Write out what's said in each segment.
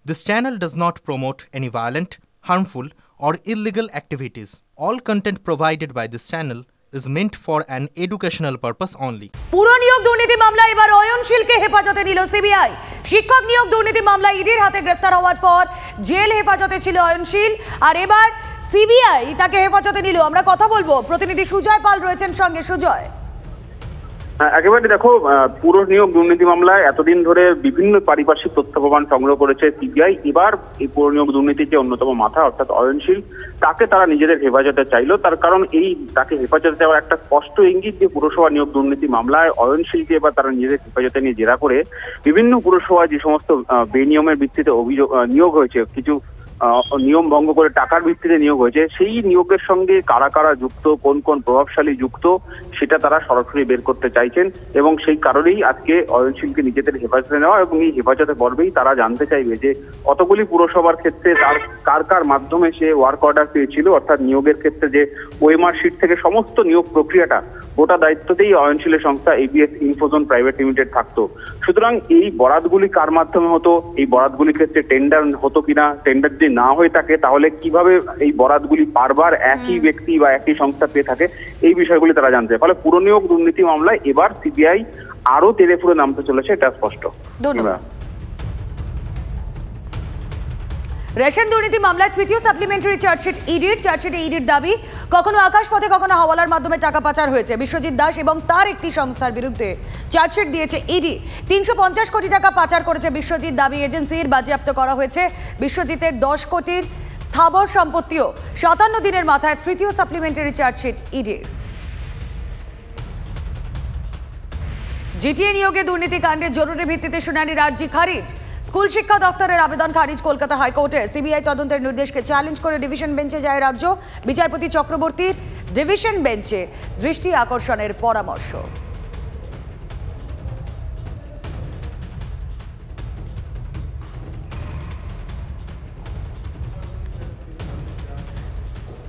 This channel does not promote any violent, harmful, or illegal activities. All content provided by this channel is meant for an educational purpose only. পুরো নিয়োগ দুর্নীতি মামলা এবার অয়নশীলকে হেফাজতে নিল CBI. শিক্ষক নিয়োগ দুর্নীতি মামলা ইডির হাতে গ্রেফতার হওয়ার পর জেল হেফাজতে ছিল অয়নশীল, আর এবার সিবিআই তাকে হেফাজতে নিল। আমরা কথা বলবো, প্রতিনিধি সুজয় পাল রয়েছেন সঙ্গে। সুজয়, একেবারে দেখো, পুরো নিয়োগ দুর্নীতি মামলায় এতদিন ধরে বিভিন্ন পারিপার্শ্বিক তথ্য প্রমাণ সংগ্রহ করেছে সিবিআই। এবার এই পুরো নিয়োগ দুর্নীতির যে অন্যতম মাথা অর্থাৎ অয়নশীল, তাকে তারা নিজেদের হেফাজতে চাইলো। তার কারণ এই তাকে হেফাজতে দেওয়ার একটা স্পষ্ট ইঙ্গিত যে পুরসভা নিয়োগ দুর্নীতি মামলায় অয়নশীলকে এবার তারা নিজেদের হেফাজতে নিয়ে জেরা করে বিভিন্ন পুরসভায় যে সমস্ত বেনিয়মের ভিত্তিতে অভিযোগ নিয়োগ হয়েছে, কিছু নিয়ম ভঙ্গ করে টাকার ভিত্তিতে নিয়োগ হয়েছে, সেই নিয়োগের সঙ্গে কারা কারা যুক্ত, কোন কোন প্রভাবশালী যুক্ত, সেটা তারা সরাসরি বের করতে চাইছেন। এবং সেই কারণেই আজকে অয়নশীলকে নিজেদের হেফাজতে নেওয়া, এবং এই হেফাজতে পর্বেই তারা জানতে চাইবে যে কতগুলি পুরসভার ক্ষেত্রে তার কার কার মাধ্যমে সে ওয়ার্ক অর্ডার পেয়েছিল, অর্থাৎ নিয়োগের ক্ষেত্রে যে ওএমআর শিট থেকে সমস্ত নিয়োগ প্রক্রিয়াটা গোটা দায়িত্বতেই অয়নশীলের সংস্থা এবিএস ইনফোজোন প্রাইভেট লিমিটেড থাকতো। সুতরাং এই বরাতগুলি কার মাধ্যমে হতো, এই বরাতগুলির ক্ষেত্রে টেন্ডার হতো কিনা, টেন্ডার যদি না হয়ে থাকে তাহলে কিভাবে এই বরাতগুলি বারবার একই ব্যক্তি বা একই সংস্থা পেয়ে থাকে, এই বিষয়গুলি তারা জানতে। ফলে পুরো নিয়োগ দুর্নীতি মামলায় এবার সিবিআই আরো তেড়ে ফুঁড়ে নামতে চলেছে, এটা স্পষ্ট। ধন্যবাদ। রেশন দুর্নীতি মামলায় তৃতীয় সাপ্লিমেন্টারি চার্জশিট ইডির। চার্জশিটে ইডির দাবি, কখনো আকাশপথে কখনো হাওয়ালার মাধ্যমে টাকা পাচার হয়েছে। বিশ্বজিৎ দাস এবং তার একটি সংস্থার বিরুদ্ধে চার্জশিট দিয়েছে ইডি। 350 কোটি টাকা পাচার করেছে বিশ্বজিৎ, দাবি এজেন্সির। বাজেয়াপ্ত করা হয়েছে বিশ্বজিতের 10 কোটির স্থাবর সম্পত্তিও। 57 দিনের মাথায় তৃতীয় সাপ্লিমেন্টারি চার্জশিট ইডির। জিটিএ নিয়োগে দুর্নীতি কাণ্ডে জরুরি ভিত্তিতে শুনানির আর্জি খারিজ। স্কুল শিক্ষা দপ্তরের আবেদন খারিজ কলকাতা হাইকোর্টে। সিবিআই তদন্তের নির্দেশকে চ্যালেঞ্জ করে ডিভিশন বেঞ্চে যায় রাজ্য। বিচারপতি চক্রবর্তীর ডিভিশন বেঞ্চে দৃষ্টি আকর্ষণের পরামর্শ।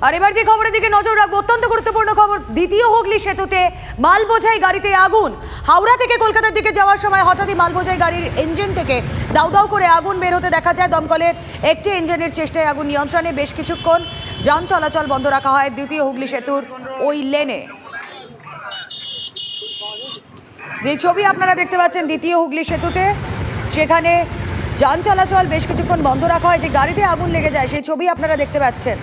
আর এবার যে খবরের দিকে নজর রাখবো, অত্যন্ত গুরুত্বপূর্ণ খবর। দ্বিতীয় হুগলি সেতুতে মাল বোঝাই গাড়িতে আগুন। হাওড়া থেকে কলকাতার দিকে যাওয়ার সময় হঠাৎই মাল বোঝাই গাড়ির ইঞ্জিন থেকে দাউ দাউ করে আগুন বের হতে দেখা যায়। দমকলের একটি ইঞ্জিনের চেষ্টায় আগুন নিয়ন্ত্রণে বেশ কিছুক্ষণ যান চলাচল বন্ধ রাখা হয় দ্বিতীয় হুগলি সেতুর ওই লেনে। যে ছবি আপনারা দেখতে পাচ্ছেন দ্বিতীয় হুগলি সেতুতে, সেখানে যান চলাচল বেশ কিছুক্ষণ বন্ধ রাখা হয়। যে গাড়িতে আগুন লেগে যায় সেই ছবি আপনারা দেখতে পাচ্ছেন।